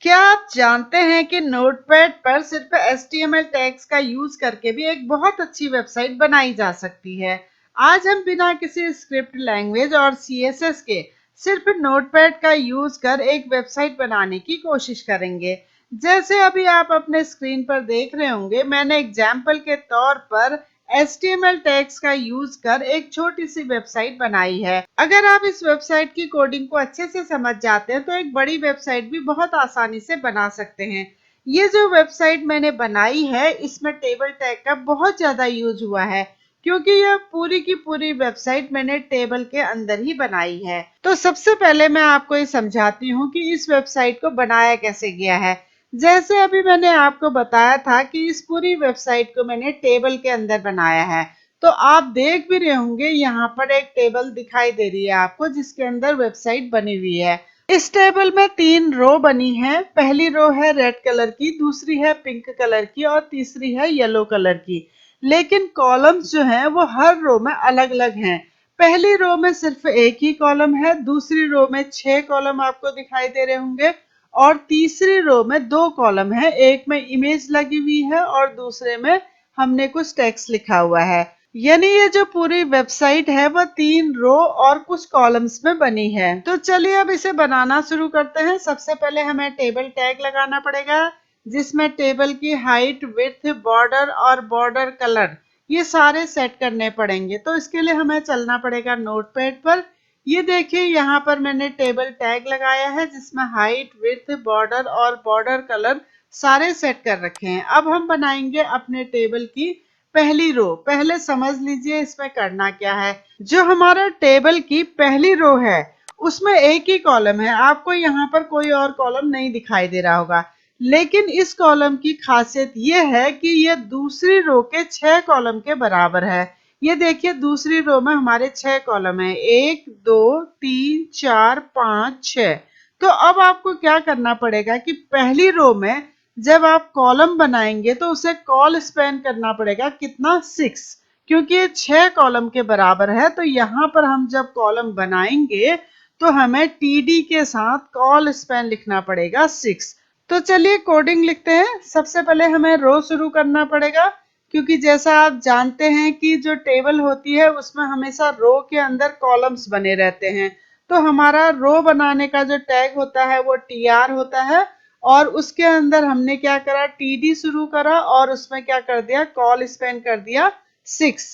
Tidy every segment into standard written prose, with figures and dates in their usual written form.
क्या आप जानते हैं कि नोटपैड पर सिर्फ HTML टैग्स का यूज करके भी एक बहुत अच्छी वेबसाइट बनाई जा सकती है। आज हम बिना किसी स्क्रिप्ट लैंग्वेज और CSS के सिर्फ नोटपैड का यूज कर एक वेबसाइट बनाने की कोशिश करेंगे। जैसे अभी आप अपने स्क्रीन पर देख रहे होंगे, मैंने एग्जाम्पल के तौर पर HTML टैग्स का यूज कर एक छोटी सी वेबसाइट बनाई है। अगर आप इस वेबसाइट की कोडिंग को अच्छे से समझ जाते हैं तो एक बड़ी वेबसाइट भी बहुत आसानी से बना सकते हैं। ये जो वेबसाइट मैंने बनाई है, इसमें टेबल टैग का बहुत ज्यादा यूज हुआ है, क्योंकि यह पूरी की पूरी वेबसाइट मैंने टेबल के अंदर ही बनाई है। तो सबसे पहले मैं आपको ये समझाती हूँ कि इस वेबसाइट को बनाया कैसे गया है। जैसे अभी मैंने आपको बताया था कि इस पूरी वेबसाइट को मैंने टेबल के अंदर बनाया है, तो आप देख भी रहे होंगे यहाँ पर एक टेबल दिखाई दे रही है आपको, जिसके अंदर वेबसाइट बनी हुई है। इस टेबल में 3 रो बनी है। पहली रो है रेड कलर की, दूसरी है पिंक कलर की और तीसरी है येलो कलर की। लेकिन कॉलम्स जो हैं वो हर रो में अलग अलग हैं। पहली रो में सिर्फ एक ही कॉलम है, दूसरी रो में 6 कॉलम आपको दिखाई दे रहे होंगे और तीसरी रो में 2 कॉलम है। एक में इमेज लगी हुई है और दूसरे में हमने कुछ टेक्स्ट लिखा हुआ है। यानी ये जो पूरी वेबसाइट है वो 3 रो और कुछ कॉलम्स में बनी है। तो चलिए अब इसे बनाना शुरू करते हैं। सबसे पहले हमें टेबल टैग लगाना पड़ेगा, जिसमें टेबल की हाइट, विड्थ, बॉर्डर और बॉर्डर कलर ये सारे सेट करने पड़ेंगे। तो इसके लिए हमें चलना पड़ेगा नोटपैड पर। ये देखिए यहाँ पर मैंने टेबल टैग लगाया है, जिसमें हाइट, विड्थ, बॉर्डर और बॉर्डर कलर सारे सेट कर रखे हैं। अब हम बनाएंगे अपने टेबल की पहली रो। पहले समझ लीजिए इसमें करना क्या है। जो हमारा टेबल की पहली रो है उसमें एक ही कॉलम है। आपको यहाँ पर कोई और कॉलम नहीं दिखाई दे रहा होगा, लेकिन इस कॉलम की खासियत ये है कि ये दूसरी रो के 6 कॉलम के बराबर है। ये देखिए दूसरी रो में हमारे 6 कॉलम है, 1 2 3 4 5 6। तो अब आपको क्या करना पड़ेगा कि पहली रो में जब आप कॉलम बनाएंगे तो उसे कॉल स्पैन करना पड़ेगा कितना, 6, क्योंकि ये 6 कॉलम के बराबर है। तो यहाँ पर हम जब कॉलम बनाएंगे तो हमें TD के साथ कॉल स्पैन लिखना पड़ेगा 6। तो चलिए कोडिंग लिखते हैं। सबसे पहले हमें रो शुरू करना पड़ेगा, क्योंकि जैसा आप जानते हैं कि जो टेबल होती है उसमें हमेशा रो के अंदर कॉलम्स बने रहते हैं। तो हमारा रो बनाने का जो टैग होता है वो TR होता है, और उसके अंदर हमने क्या करा, TD शुरू करा और उसमें क्या कर दिया, कॉल स्पेन कर दिया 6।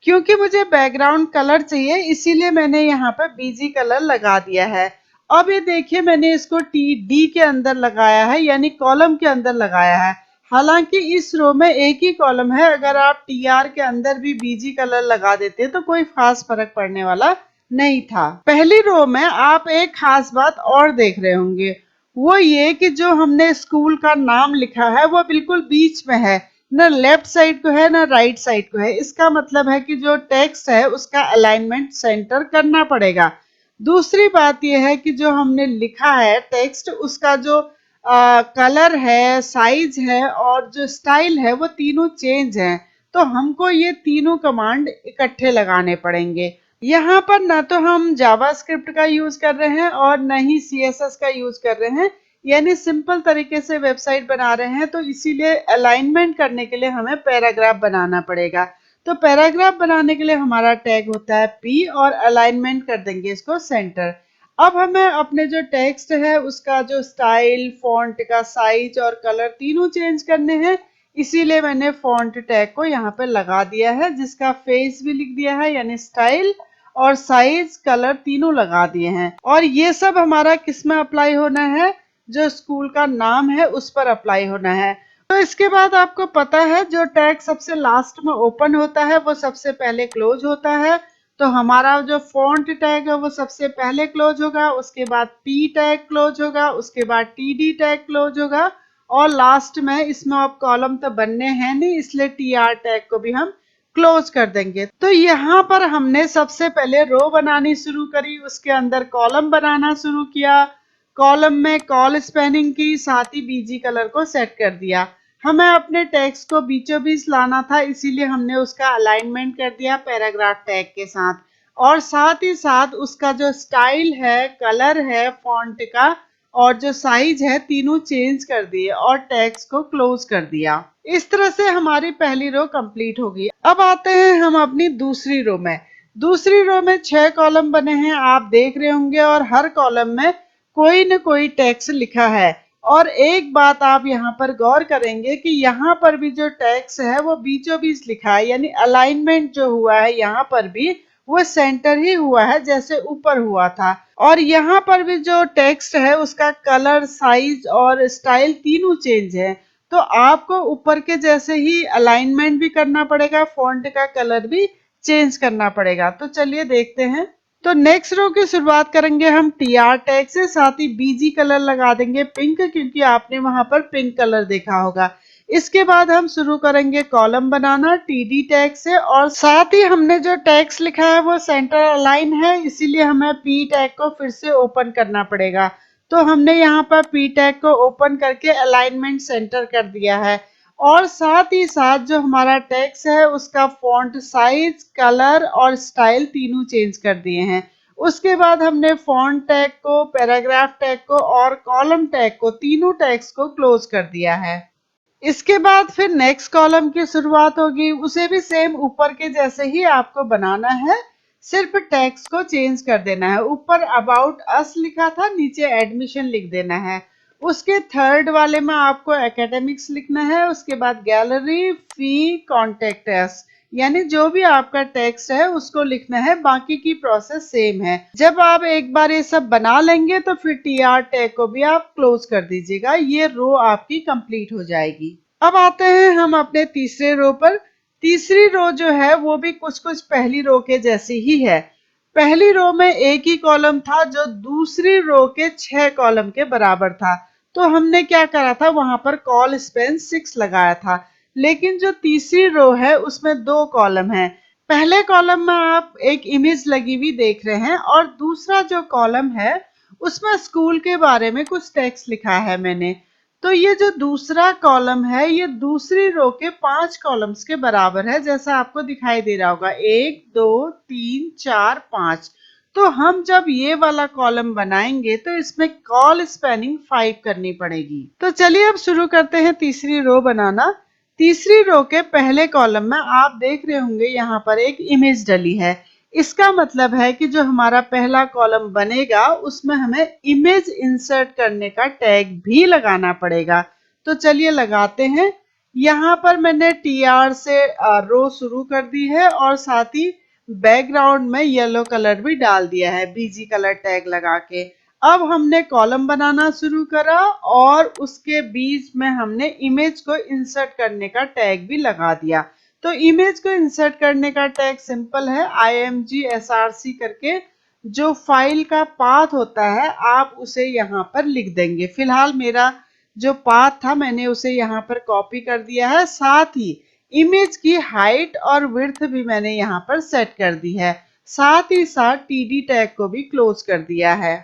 क्योंकि मुझे बैकग्राउंड कलर चाहिए, इसीलिए मैंने यहाँ पर BG कलर लगा दिया है। अब ये देखिए मैंने इसको TD के अंदर लगाया है, यानी कॉलम के अंदर लगाया है। हालांकि इस रो में एक ही कॉलम है, अगर आप TR के अंदर भी BG कलर लगा देते तो कोई खास फर्क पड़ने वाला नहीं था। पहली रो में आप एक खास बात और देख रहे होंगे, वो ये कि जो हमने स्कूल का नाम लिखा है वो बिल्कुल बीच में है, न लेफ्ट साइड को है न राइट साइड को है। इसका मतलब है कि जो टेक्स्ट है उसका अलाइनमेंट सेंटर करना पड़ेगा। दूसरी बात यह है कि जो हमने लिखा है टेक्स्ट, उसका जो कलर है, साइज है और जो स्टाइल है वो तीनों चेंज है। तो हमको ये तीनों कमांड इकट्ठे लगाने पड़ेंगे। यहाँ पर ना तो हम जावास्क्रिप्ट का यूज कर रहे हैं और न ही CSS का यूज कर रहे हैं, यानी सिंपल तरीके से वेबसाइट बना रहे हैं। तो इसीलिए अलाइनमेंट करने के लिए हमें पैराग्राफ बनाना पड़ेगा। तो पैराग्राफ बनाने के लिए हमारा टैग होता है P और अलाइनमेंट कर देंगे इसको सेंटर। अब हमें अपने जो टेक्स्ट है उसका जो स्टाइल, फॉन्ट का साइज और कलर तीनों चेंज करने हैं। इसीलिए मैंने फॉन्ट टैग को यहाँ पे लगा दिया है, जिसका फेस भी लिख दिया है, यानी स्टाइल और साइज, कलर तीनों लगा दिए हैं। और ये सब हमारा किस में अप्लाई होना है, जो स्कूल का नाम है उस पर अप्लाई होना है। तो इसके बाद आपको पता है जो टैग सबसे लास्ट में ओपन होता है वो सबसे पहले क्लोज होता है। तो हमारा जो फॉन्ट टैग है वो सबसे पहले क्लोज होगा, उसके बाद P टैग क्लोज होगा, उसके बाद TD टैग क्लोज होगा और लास्ट में इसमें अब कॉलम तो बनने हैं नहीं, इसलिए TR टैग को भी हम क्लोज कर देंगे। तो यहाँ पर हमने सबसे पहले रो बनानी शुरू करी, उसके अंदर कॉलम बनाना शुरू किया, कॉलम में कॉल स्पैनिंग की, साथ ही BG कलर को सेट कर दिया। हमें अपने टेक्स्ट को बीचों बीच लाना था, इसीलिए हमने उसका अलाइनमेंट कर दिया पैराग्राफ टैग के साथ। और साथ ही साथ उसका जो स्टाइल है, कलर है फॉन्ट का, और जो साइज है तीनों चेंज कर दिए और टैग्स को क्लोज कर दिया। इस तरह से हमारी पहली रो कंप्लीट होगी। अब आते हैं हम अपनी दूसरी रो में। दूसरी रो में 6 कॉलम बने हैं, आप देख रहे होंगे, और हर कॉलम में कोई न कोई टेक्स्ट लिखा है। और एक बात आप यहाँ पर गौर करेंगे कि यहाँ पर भी जो टेक्स्ट है वो बीचों बीच लिखा है, यानी अलाइनमेंट जो हुआ है यहाँ पर भी वो सेंटर ही हुआ है जैसे ऊपर हुआ था। और यहाँ पर भी जो टेक्स्ट है उसका कलर, साइज और स्टाइल तीनों चेंज है। तो आपको ऊपर के जैसे ही अलाइनमेंट भी करना पड़ेगा, फॉन्ट का कलर भी चेंज करना पड़ेगा। तो चलिए देखते हैं। तो नेक्स्ट रो की शुरुआत करेंगे हम टीआर टैग से, साथ ही बीजी कलर लगा देंगे पिंक, क्योंकि आपने वहां पर पिंक कलर देखा होगा। इसके बाद हम शुरू करेंगे कॉलम बनाना टीडी टैग से, और साथ ही हमने जो टैग्स लिखा है वो सेंटर अलाइन है, इसीलिए हमें पी टैग को फिर से ओपन करना पड़ेगा। तो हमने यहाँ पर पी टैग को ओपन करके अलाइनमेंट सेंटर कर दिया है, और साथ ही साथ जो हमारा टेक्स्ट है उसका फॉन्ट साइज, कलर और स्टाइल तीनों चेंज कर दिए हैं। उसके बाद हमने फॉन्ट टैग को, पैराग्राफ टैग को और कॉलम टैग को, तीनों टैग्स को क्लोज कर दिया है। इसके बाद फिर नेक्स्ट कॉलम की शुरुआत होगी, उसे भी सेम ऊपर के जैसे ही आपको बनाना है, सिर्फ टेक्स्ट को चेंज कर देना है। ऊपर अबाउट अस लिखा था, नीचे एडमिशन लिख देना है। उसके थर्ड वाले में आपको एकेडमिक्स लिखना है, उसके बाद गैलरी, फी, कॉन्टेक्ट अस, यानी जो भी आपका टेक्स्ट है उसको लिखना है। बाकी की प्रोसेस सेम है। जब आप एक बार ये सब बना लेंगे तो फिर टीआर टैग को भी आप क्लोज कर दीजिएगा, ये रो आपकी कंप्लीट हो जाएगी। अब आते हैं हम अपने तीसरे रो पर। तीसरी रो जो है वो भी कुछ कुछ पहली रो के जैसी ही है। पहली रो में एक ही कॉलम था जो दूसरी रो के 6 कॉलम के बराबर था। तो हमने क्या करा था, वहां पर कॉल स्पेन 6 लगाया था। लेकिन जो तीसरी रो है उसमें 2 कॉलम है। पहले कॉलम में आप एक इमेज लगी हुई देख रहे हैं, और दूसरा जो कॉलम है उसमें स्कूल के बारे में कुछ टेक्स्ट लिखा है मैंने। तो ये जो दूसरा कॉलम है ये दूसरी रो के 5 कॉलम्स के बराबर है, जैसा आपको दिखाई दे रहा होगा, 1 2 3 4 5। तो हम जब ये वाला कॉलम बनाएंगे तो इसमें कॉल स्पेनिंग 5 करनी पड़ेगी। तो चलिए अब शुरू करते हैं तीसरी रो बनाना। तीसरी रो के पहले कॉलम में आप देख रहे होंगे यहाँ पर एक इमेज डली है। इसका मतलब है कि जो हमारा पहला कॉलम बनेगा उसमें हमें इमेज इंसर्ट करने का टैग भी लगाना पड़ेगा। तो चलिए लगाते हैं। यहाँ पर मैंने टीआर से रो शुरू कर दी है, और साथ ही बैकग्राउंड में येलो कलर भी डाल दिया है बीजी कलर टैग लगा के। अब हमने कॉलम बनाना शुरू करा, और उसके बीच में हमने इमेज को इंसर्ट करने का टैग भी लगा दिया। तो इमेज को इंसर्ट करने का टैग सिंपल है, imgsrc करके जो फाइल का पाथ होता है आप उसे यहाँ पर लिख देंगे। फिलहाल मेरा जो पाथ था मैंने उसे यहाँ पर कॉपी कर दिया है। साथ ही इमेज की हाइट और विड्थ भी मैंने यहाँ पर सेट कर दी है। साथ ही साथ टीडी टैग को भी क्लोज कर दिया है।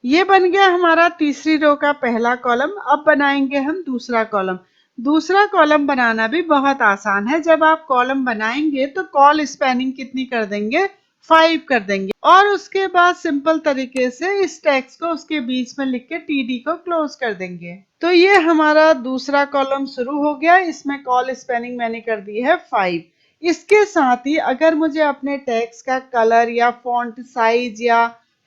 ये बन गया हमारा तीसरी रो का पहला कॉलम। अब बनाएंगे हम दूसरा कॉलम। दूसरा कॉलम बनाना भी बहुत आसान है। जब आप कॉलम बनाएंगे तो कॉल स्पेनिंग कितनी कर देंगे, 5 कर देंगे, और उसके बाद सिंपल तरीके से इस टेक्स्ट को उसके बीच में लिख के टीडी को क्लोज कर देंगे। तो ये हमारा दूसरा कॉलम शुरू हो गया। इसमें कॉल स्पेनिंग मैंने कर दी है 5। इसके साथ ही अगर मुझे अपने टेक्स्ट का कलर या फॉन्ट साइज या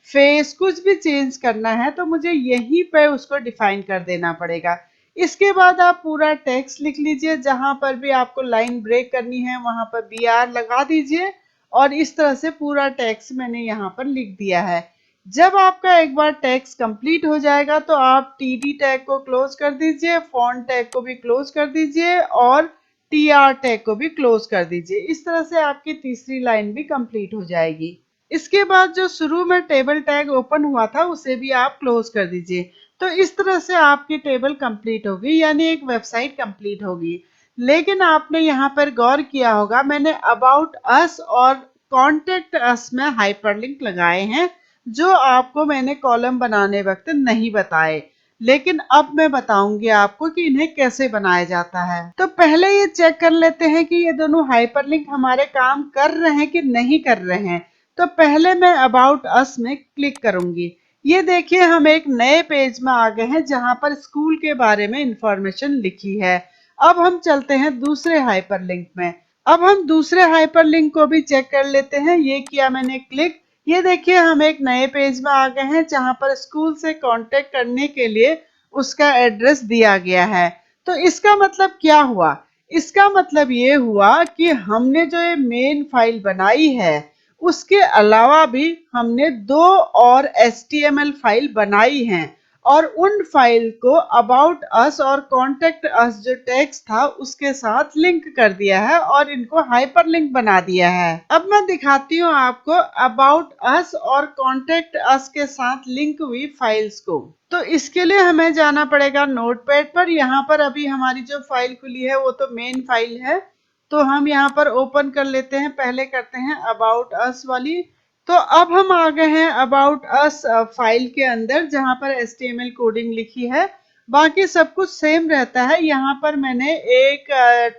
फेस कुछ भी चेंज करना है तो मुझे यहीं पे उसको डिफाइन कर देना पड़ेगा। इसके बाद आप पूरा टेक्स्ट लिख लीजिए, जहां पर भी आपको लाइन ब्रेक करनी है वहां पर BR लगा दीजिए, और इस तरह से पूरा टेक्स्ट मैंने यहाँ पर लिख दिया है। जब आपका एक बार टेक्स्ट कंप्लीट हो जाएगा तो आप टीडी टैग को क्लोज कर दीजिए, फॉन्ट टैग को भी क्लोज कर दीजिए, और TR टैग को भी क्लोज कर दीजिए। इस तरह से आपकी तीसरी लाइन भी कंप्लीट हो जाएगी। इसके बाद जो शुरू में टेबल टैग ओपन हुआ था उसे भी आप क्लोज कर दीजिए। तो इस तरह से आपकी टेबल कंप्लीट होगी, यानी एक वेबसाइट कंप्लीट होगी। लेकिन आपने यहाँ पर गौर किया होगा, मैंने अबाउट अस और कॉन्टेक्ट अस में हाइपरलिंक लगाए हैं, जो आपको मैंने कॉलम बनाने वक्त नहीं बताए। लेकिन अब मैं बताऊंगी आपको कि इन्हें कैसे बनाया जाता है। तो पहले ये चेक कर लेते हैं कि ये दोनों हाइपरलिंक हमारे काम कर रहे हैं कि नहीं कर रहे हैं। तो पहले मैं अबाउट अस में क्लिक करूंगी। ये देखिए हम एक नए पेज में आ गए हैं जहां पर स्कूल के बारे में इंफॉर्मेशन लिखी है। अब हम चलते हैं दूसरे हाइपरलिंक में। अब हम दूसरे हाइपरलिंक को भी चेक कर लेते हैं। ये किया मैंने क्लिक। ये देखिए हम एक नए पेज में आ गए हैं जहां पर स्कूल से कांटेक्ट करने के लिए उसका एड्रेस दिया गया है। तो इसका मतलब क्या हुआ? इसका मतलब ये हुआ कि हमने जो ये मेन फाइल बनाई है उसके अलावा भी हमने 2 और एचटीएमएल फाइल बनाई हैं और उन फाइल को अबाउट अस और कॉन्टेक्ट अस जो टेक्स्ट था उसके साथ लिंक कर दिया है और इनको हाइपरलिंक बना दिया है। अब मैं दिखाती हूँ आपको अबाउट अस और कॉन्टेक्ट अस के साथ लिंक हुई फाइल्स को। तो इसके लिए हमें जाना पड़ेगा नोटपैड पर। यहाँ पर अभी हमारी जो फाइल खुली है वो तो मेन फाइल है, तो हम यहाँ पर ओपन कर लेते हैं। पहले करते हैं अबाउट अस वाली। तो अब हम आ गए हैं अबाउट अस फाइल के अंदर जहां पर एचटीएमएल कोडिंग लिखी है। बाकी सब कुछ सेम रहता है। यहाँ पर मैंने एक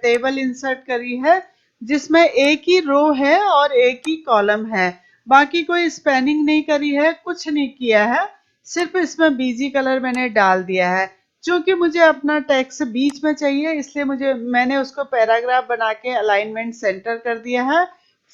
टेबल इंसर्ट करी है जिसमें एक ही रो है और एक ही कॉलम है। बाकी कोई स्पेनिंग नहीं करी है, कुछ नहीं किया है, सिर्फ इसमें बीजी कलर मैंने डाल दिया है। क्योंकि मुझे अपना टेक्स्ट बीच में चाहिए इसलिए मैंने उसको पैराग्राफ बना के अलाइनमेंट सेंटर कर दिया है।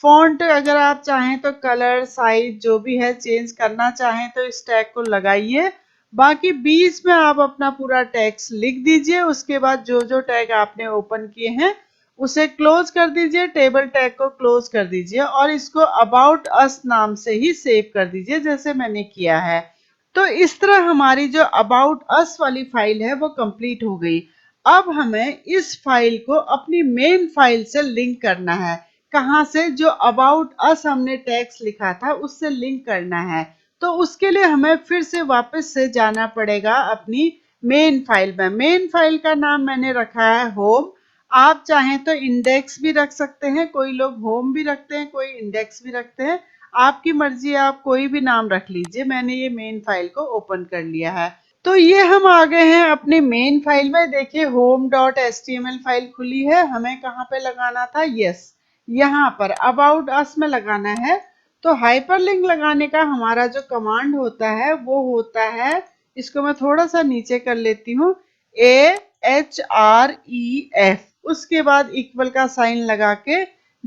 फॉन्ट अगर आप चाहें तो कलर साइज जो भी है चेंज करना चाहें तो इस टैग को लगाइए। बाकी बीच में आप अपना पूरा टेक्स्ट लिख दीजिए। उसके बाद जो जो टैग आपने ओपन किए हैं उसे क्लोज कर दीजिए, टेबल टैग को क्लोज कर दीजिए और इसको अबाउट अस नाम से ही सेव कर दीजिए जैसे मैंने किया है। तो इस तरह हमारी जो अबाउट अस वाली फाइल है वो कंप्लीट हो गई। अब हमें इस फाइल को अपनी मेन फाइल से लिंक करना है। कहाँ से? जो अबाउट अस हमने टेक्स्ट लिखा था उससे लिंक करना है। तो उसके लिए हमें फिर से वापस से जाना पड़ेगा अपनी मेन फाइल में। मेन फाइल का नाम मैंने रखा है होम। आप चाहें तो इंडेक्स भी रख सकते हैं, कोई लोग होम भी रखते हैं, कोई इंडेक्स भी रखते हैं, आपकी मर्जी, आप कोई भी नाम रख लीजिए। मैंने ये मेन फाइल को ओपन कर लिया है। तो ये हम आ गए हैं अपने मेन फाइल में। देखिए home.html फाइल खुली है। हमें कहाँ पे लगाना था? यस, यहाँ पर अबाउट अस में लगाना है। तो हाइपरलिंक लगाने का हमारा जो कमांड होता है वो होता है, इसको मैं थोड़ा सा नीचे कर लेती हूँ, AHREF, उसके बाद इक्वल का साइन लगा के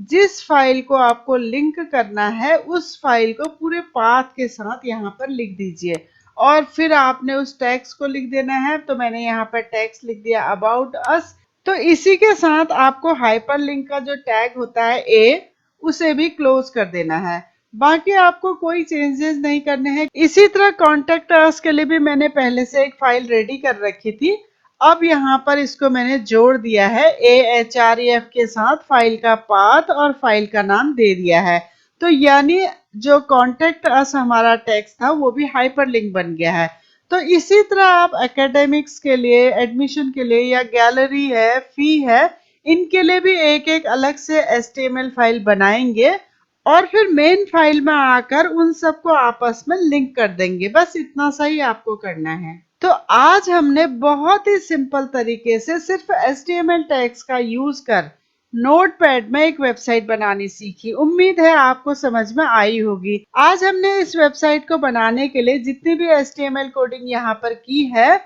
जिस फाइल को आपको लिंक करना है उस फाइल को पूरे पाथ के साथ यहाँ पर लिख दीजिए और फिर आपने उस टेक्स्ट को लिख देना है। तो मैंने यहाँ पर टेक्स्ट लिख दिया अबाउट अस। तो इसी के साथ आपको हाइपरलिंक का जो टैग होता है ए, उसे भी क्लोज कर देना है। बाकी आपको कोई चेंजेस नहीं करने हैं। इसी तरह कॉन्टेक्ट अस के लिए भी मैंने पहले से एक फाइल रेडी कर रखी थी। अब यहाँ पर इसको मैंने जोड़ दिया है AHREF के साथ, फाइल का पाथ और फाइल का नाम दे दिया है। तो यानी जो कॉन्टेक्ट अस हमारा टेक्स्ट था वो भी हाइपरलिंक बन गया है। तो इसी तरह आप एकेडमिक्स के लिए, एडमिशन के लिए या गैलरी है, फी है, इनके लिए भी एक एक अलग से HTML फाइल बनाएंगे और फिर मेन फाइल में आकर उन सबको आपस में लिंक कर देंगे। बस इतना सा ही आपको करना है। तो आज हमने बहुत ही सिंपल तरीके से सिर्फ HTML टैग्स का यूज कर नोटपैड में एक वेबसाइट बनानी सीखी। उम्मीद है आपको समझ में आई होगी। आज हमने इस वेबसाइट को बनाने के लिए जितनी भी HTML कोडिंग यहाँ पर की है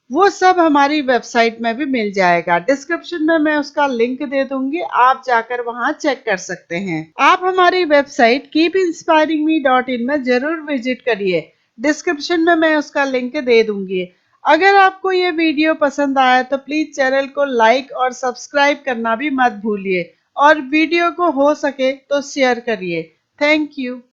वो सब हमारी वेबसाइट में भी मिल जाएगा। डिस्क्रिप्शन में मैं उसका लिंक दे दूंगी, आप जाकर वहां चेक कर सकते हैं। आप हमारी वेबसाइट keepinspiringme.in में जरूर विजिट करिए। डिस्क्रिप्शन में मैं उसका लिंक दे दूंगी। अगर आपको ये वीडियो पसंद आया तो प्लीज चैनल को लाइक और सब्सक्राइब करना भी मत भूलिए और वीडियो को हो सके तो शेयर करिए। Thank you.